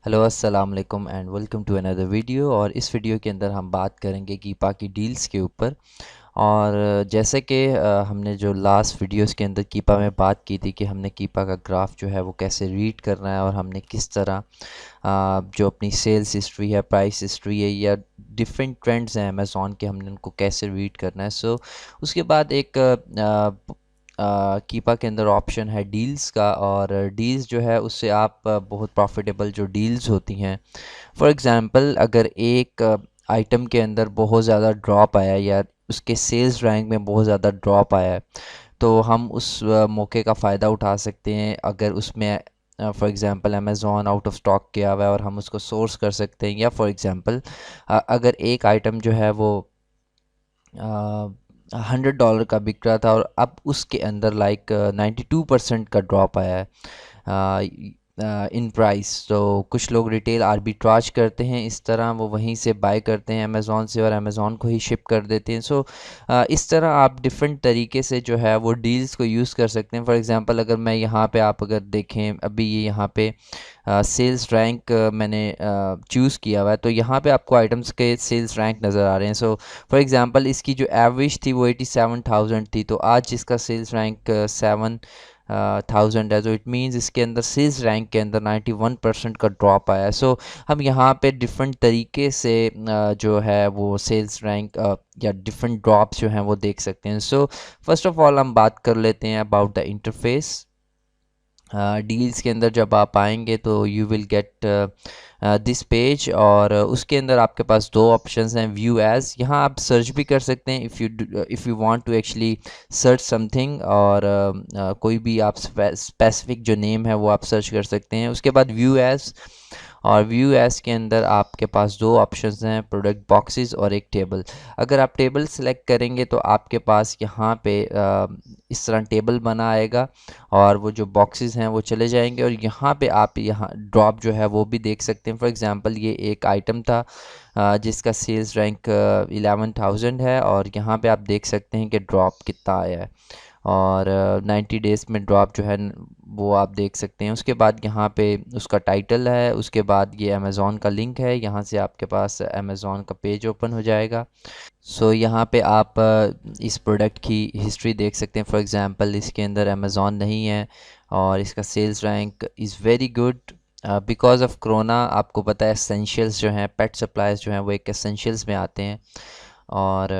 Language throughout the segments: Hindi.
हेलो अस्सलाम वालेकुम and welcome to another video. और इस वीडियो के अंदर हम बात करेंगे कीपा की डील्स के ऊपर। और जैसे कि हमने जो लास्ट वीडियोस के अंदर कीपा में बात की थी कि हमने कीपा का ग्राफ जो है वो कैसे रीड करना है और हमने किस तरह जो अपनी सेल्स हिस्ट्री है, प्राइस हिस्ट्री है या डिफरेंट ट्रेंड्स हैं अमेज़ॉन के, हमने उनको कैसे रीड करना है। उसके बाद एक कीपा के अंदर ऑप्शन है डील्स का, और डील्स जो है उससे आप बहुत प्रॉफिटेबल जो डील्स होती हैं, फॉर एग्ज़ाम्पल अगर एक आइटम के अंदर बहुत ज़्यादा ड्रॉप आया है या उसके सेल्स रैंक में बहुत ज़्यादा ड्रॉप आया है, तो हम उस मौके का फ़ायदा उठा सकते हैं। अगर उसमें for example Amazon out of stock किया हुआ है और हम उसको सोर्स कर सकते हैं, या फॉर एग्ज़ाम्पल अगर एक आइटम जो है वो $100 का बिक रहा था और अब उसके अंदर 92% का ड्रॉप आया है इन प्राइस। तो कुछ लोग रिटेल आर्बिट्राज करते हैं, इस तरह वो वहीं से बाय करते हैं अमेज़ॉन से और अमेज़ॉन को ही शिप कर देते हैं। इस तरह आप डिफरेंट तरीके से जो है वो डील्स को यूज़ कर सकते हैं। फॉर एग्ज़ाम्पल अगर मैं यहाँ पे, आप अगर देखें अभी ये यहाँ पे सेल्स रैंक मैंने चूज़ किया हुआ है, तो यहाँ पे आपको आइटम्स के सेल्स रैंक नज़र आ रहे हैं। फॉर एग्ज़ाम्पल इसकी जो एवरेज थी वो 87,000 थी, तो आज इसका सेल्स रैंक 7,000 है। तो इट मीन्स इसके अंदर सेल्स रैंक के अंदर 91% का ड्रॉप आया है। हम यहाँ पे डिफरेंट तरीके से जो है वो सेल्स रैंक या डिफरेंट ड्रॉप्स जो हैं वो देख सकते हैं। फर्स्ट ऑफ ऑल हम बात कर लेते हैं अबाउट द इंटरफेस। डील्स के अंदर जब आप आएंगे तो you will get this page, और उसके अंदर आपके पास दो ऑप्शंस हैं। व्यू एज, यहाँ आप सर्च भी कर सकते हैं if you want to actually search something, और कोई भी आप स्पेसिफिक जो नेम है वो आप सर्च कर सकते हैं। उसके बाद व्यू एज, और व्यू एज के अंदर आपके पास दो ऑप्शंस हैं, प्रोडक्ट बॉक्सेस और एक टेबल। अगर आप टेबल सेलेक्ट करेंगे तो आपके पास यहाँ पे इस तरह टेबल बना आएगा और वो जो बॉक्सेस हैं वो चले जाएंगे, और यहाँ पे आप यहाँ ड्रॉप जो है वो भी देख सकते हैं। फॉर एग्जांपल ये एक आइटम था जिसका सेल्स रैंक 11,000 है, और यहाँ पे आप देख सकते हैं कि ड्रॉप कितना आया है, और 90 डेज़ में ड्रॉप जो है वो आप देख सकते हैं। उसके बाद यहाँ पे उसका टाइटल है, उसके बाद ये अमेज़ॉन का लिंक है, यहाँ से आपके पास अमेज़ॉन का पेज ओपन हो जाएगा। यहाँ पे आप इस प्रोडक्ट की हिस्ट्री देख सकते हैं। फॉर एग्ज़ाम्पल इसके अंदर अमेज़ॉन नहीं है और इसका sales rank is very good because of corona. आपको पता है एसेंशियल्स जो हैं, पेट सप्लाईज जो हैं वो एक एसेंशियल्स में आते हैं, और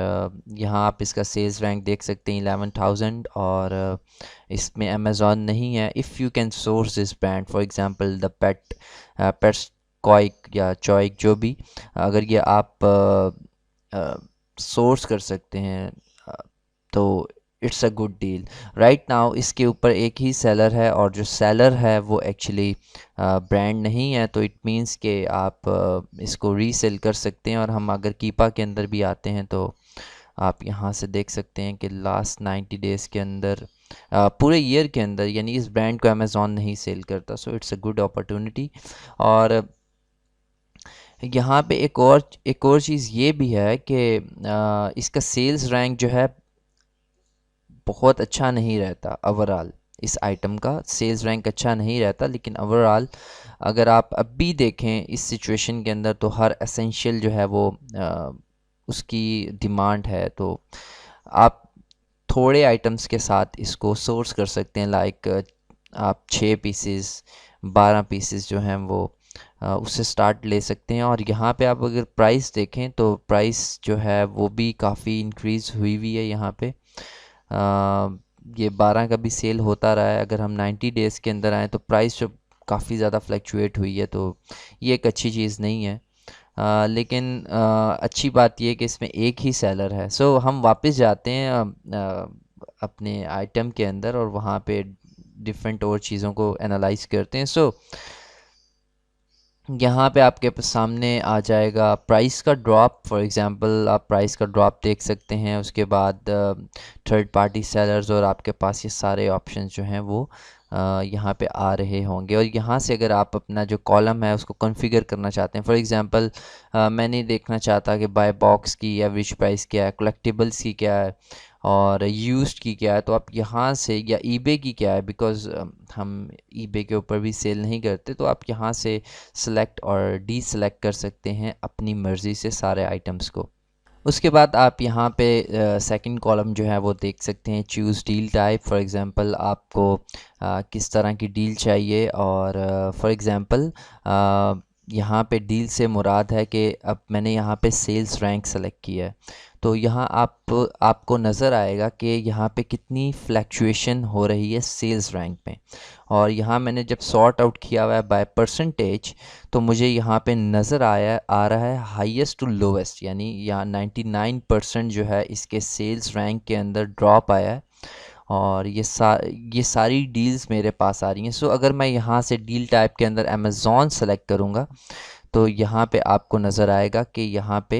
यहाँ आप इसका सेल्स रैंक देख सकते हैं 11,000, और इसमें अमेज़ॉन नहीं है। If you can source this brand, for example the pets कॉइक या चॉइक, जो भी, अगर ये आप सोर्स कर सकते हैं अ, तो it's a good deal. Right now इसके ऊपर एक ही सेलर है, और जो सेलर है वो एक्चुअली ब्रांड नहीं है, तो इट मीन्स कि आप इसको रीसेल कर सकते हैं। और हम अगर कीपा के अंदर भी आते हैं तो आप यहाँ से देख सकते हैं कि लास्ट 90 डेज़ के अंदर, पूरे ईयर के अंदर, यानी इस ब्रांड को अमेज़ॉन नहीं सेल करता। It's a good opportunity. और यहाँ पे एक और चीज़ ये भी है कि इसका सेल्स रैंक जो है बहुत अच्छा नहीं रहता। ओवरऑल इस आइटम का सेल्स रैंक अच्छा नहीं रहता, लेकिन ओवरऑल अगर आप अब भी देखें इस सिचुएशन के अंदर, तो हर एसेंशियल जो है वो उसकी डिमांड है। तो आप थोड़े आइटम्स के साथ इसको सोर्स कर सकते हैं, लाइक आप 6 पीसेस 12 पीसेस जो हैं वो उससे स्टार्ट ले सकते हैं। और यहाँ पे आप अगर प्राइस देखें तो प्राइस जो है वो भी काफ़ी इंक्रीज़ हुई हुई है। यहाँ पे ये 12 का भी सेल होता रहा है। अगर हम 90 डेज़ के अंदर आए तो प्राइस जो काफ़ी ज़्यादा फ्लक्चुएट हुई है, तो ये एक अच्छी चीज़ नहीं है। लेकिन अच्छी बात ये है कि इसमें एक ही सेलर है। हम वापस जाते हैं अपने आइटम के अंदर, और वहाँ पे डिफरेंट और चीज़ों को एनालाइज करते हैं। यहाँ पे आपके सामने आ जाएगा प्राइस का ड्रॉप। फॉर एग्जांपल आप प्राइस का ड्रॉप देख सकते हैं। उसके बाद थर्ड पार्टी सेलर्स, और आपके पास ये सारे ऑप्शंस जो हैं वो यहाँ पे आ रहे होंगे। और यहाँ से अगर आप अपना जो कॉलम है उसको कॉन्फ़िगर करना चाहते हैं, फॉर एग्जांपल मैं नहीं देखना चाहता कि बाय बॉक्स की एवरेज प्राइस क्या है, कलेक्टिबल्स की क्या है, और यूज्ड की क्या है, तो आप यहाँ से, या ईबे की क्या है, बिकॉज़ हम ईबे के ऊपर भी सेल नहीं करते, तो आप यहाँ से सेलेक्ट और डी सेलेक्ट कर सकते हैं अपनी मर्ज़ी से सारे आइटम्स को। उसके बाद आप यहाँ पे सेकंड कॉलम जो है वो देख सकते हैं, choose deal type. For example आपको किस तरह की डील चाहिए, और फॉर एग्ज़ाम्पल यहाँ पे डील से मुराद है कि अब मैंने यहाँ पे सेल्स रैंक सेलेक्ट किया है, तो यहाँ आपको नज़र आएगा कि यहाँ पे कितनी फ्लैक्चुएशन हो रही है सेल्स रैंक में। और यहाँ मैंने जब सॉर्ट आउट किया हुआ है बाय परसेंटेज, तो मुझे यहाँ पे नज़र आ रहा है हाईएस्ट टू लोवेस्ट, यानी यहाँ 99% जो है इसके सेल्स रैंक के अंदर ड्रॉप आया है। और ये सारी डील्स मेरे पास आ रही हैं। सो अगर मैं यहाँ से डील टाइप के अंदर अमेज़ॉन सेलेक्ट करूँगा, तो यहाँ पे आपको नज़र आएगा कि यहाँ पे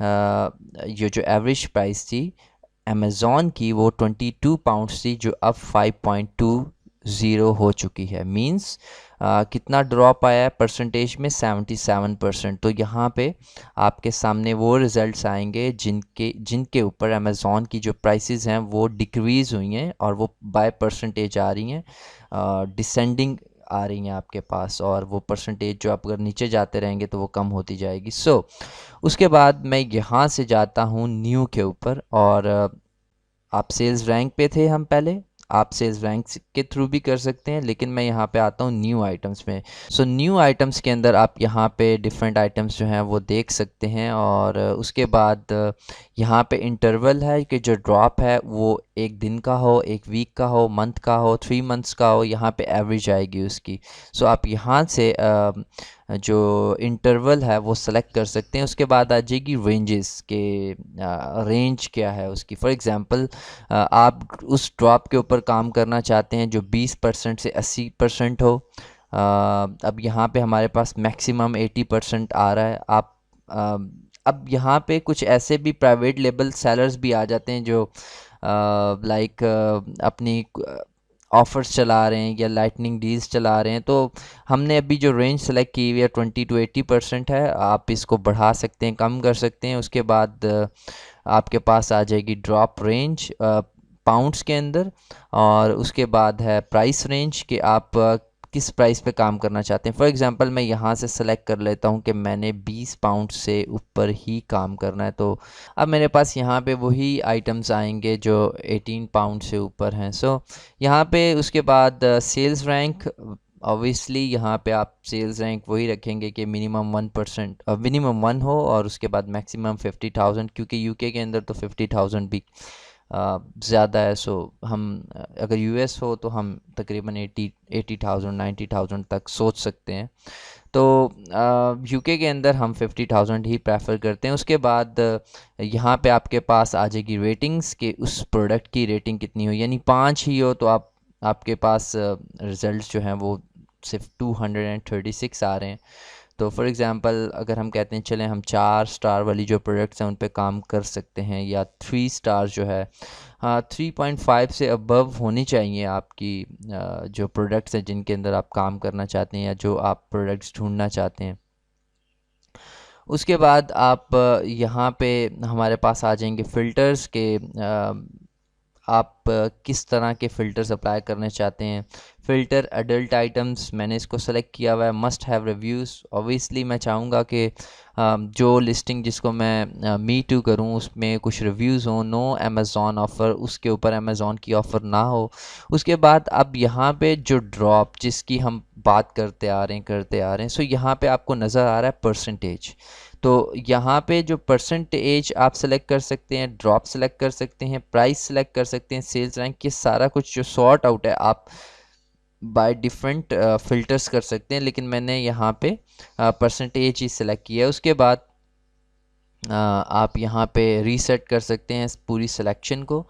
ये जो एवरेज प्राइस थी अमेज़ॉन की वो 22 पाउंड्स थी, जो अब 5.20 हो चुकी है। मींस कितना ड्रॉप आया है परसेंटेज में, 77%। तो यहाँ पे आपके सामने वो रिज़ल्ट्स आएंगे जिनके ऊपर अमेज़ॉन की जो प्राइसेस हैं वो डिक्रीज़ हुई हैं और वो बाय परसेंटेज आ रही हैं, डिसेंडिंग आ रही हैं आपके पास, और वो परसेंटेज जो आप अगर नीचे जाते रहेंगे तो वो कम होती जाएगी। उसके बाद मैं यहाँ से जाता हूँ न्यू के ऊपर, और आप सेल्स रैंक पे थे हम पहले, आप सेल्स रैंक के थ्रू भी कर सकते हैं, लेकिन मैं यहाँ पे आता हूँ न्यू आइटम्स में। न्यू आइटम्स के अंदर आप यहाँ पे डिफरेंट आइटम्स जो हैं वो देख सकते हैं, और उसके बाद यहाँ पे इंटरवल है कि जो ड्रॉप है वो एक दिन का हो, एक वीक का हो, मंथ का हो, 3 मंथ्स का हो, यहाँ पे एवरेज आएगी उसकी। आप यहाँ से जो इंटरवल है वो सेलेक्ट कर सकते हैं। उसके बाद आ जाएगी रेंजेस के, रेंज क्या है उसकी। फॉर एग्ज़ाम्पल आप उस ड्रॉप के ऊपर काम करना चाहते हैं जो 20% से 80% हो। अब यहाँ पे हमारे पास मैक्सिमम 80% आ रहा है। अब यहाँ पे कुछ ऐसे भी प्राइवेट लेबल सेलर्स भी आ जाते हैं जो लाइक अपनी ऑफ़र्स चला रहे हैं या लाइटनिंग डील्स चला रहे हैं। तो हमने अभी जो रेंज सेलेक्ट की हुई है 20 to 80% है, आप इसको बढ़ा सकते हैं, कम कर सकते हैं। उसके बाद आपके पास आ जाएगी ड्रॉप रेंज पाउंड्स के अंदर, और उसके बाद है प्राइस रेंज कि आप किस प्राइस पे काम करना चाहते हैं। फॉर एग्ज़ाम्पल मैं यहाँ से सेलेक्ट कर लेता हूँ कि मैंने 20 पाउंड से ऊपर ही काम करना है, तो अब मेरे पास यहाँ पे वही आइटम्स आएंगे जो 18 पाउंड से ऊपर हैं। यहाँ पे उसके बाद सेल्स रैंक, ऑब्वियसली यहाँ पे आप सेल्स रैंक वही रखेंगे कि मिनिमम 1% मिनिमम 1 हो, और उसके बाद मैक्सिमम 50,000, क्योंकि यूके के अंदर तो 50,000 भी ज़्यादा है। हम अगर यूएस हो तो हम तकरीबन 80,000 90,000 तक सोच सकते हैं। तो यूके के अंदर हम 50,000 ही प्रेफर करते हैं। उसके बाद यहाँ पे आपके पास आ जाएगी रेटिंग्स कि उस प्रोडक्ट की रेटिंग कितनी हो, यानी 5 ही हो तो आपके पास रिज़ल्ट जो हैं वो सिर्फ 236 आ रहे हैं। तो फॉर एग्ज़ाम्पल अगर हम कहते हैं चलें हम 4 स्टार वाली जो प्रोडक्ट्स हैं उन पे काम कर सकते हैं, या 3 स्टार जो है, हाँ 3.5 से अबव होनी चाहिए आपकी जो प्रोडक्ट्स हैं जिनके अंदर आप काम करना चाहते हैं या जो आप प्रोडक्ट्स ढूंढना चाहते हैं। उसके बाद आप यहाँ पे हमारे पास आ जाएंगे फ़िल्टर्स के, आप किस तरह के फ़िल्टर्स अप्लाई करना चाहते हैं। फ़िल्टर एडल्ट आइटम्स मैंने इसको सेलेक्ट किया हुआ है, मस्ट हैव रिव्यूज़। ऑब्वियसली मैं चाहूँगा कि जो लिस्टिंग जिसको मैं मी टू करूँ उसमें कुछ रिव्यूज़ हों, नो अमेज़ॉन ऑफ़र, उसके ऊपर अमेज़ॉन की ऑफ़र ना हो। उसके बाद अब यहाँ पे जो ड्रॉप जिसकी हम बात करते आ रहे हैं, यहाँ पे आपको नज़र आ रहा है परसेंटेज। तो यहाँ पे जो परसेंटेज आप सेलेक्ट कर सकते हैं, ड्रॉप सेलेक्ट कर सकते हैं, प्राइस सेलेक्ट कर सकते हैं, सेल्स रैंक, ये सारा कुछ जो सॉर्ट आउट है आप बाय डिफरेंट फ़िल्टर्स कर सकते हैं, लेकिन मैंने यहाँ पे परसेंटेज ही सेलेक्ट किया है। उसके बाद आप यहाँ पे रीसेट कर सकते हैं पूरी सिलेक्शन को।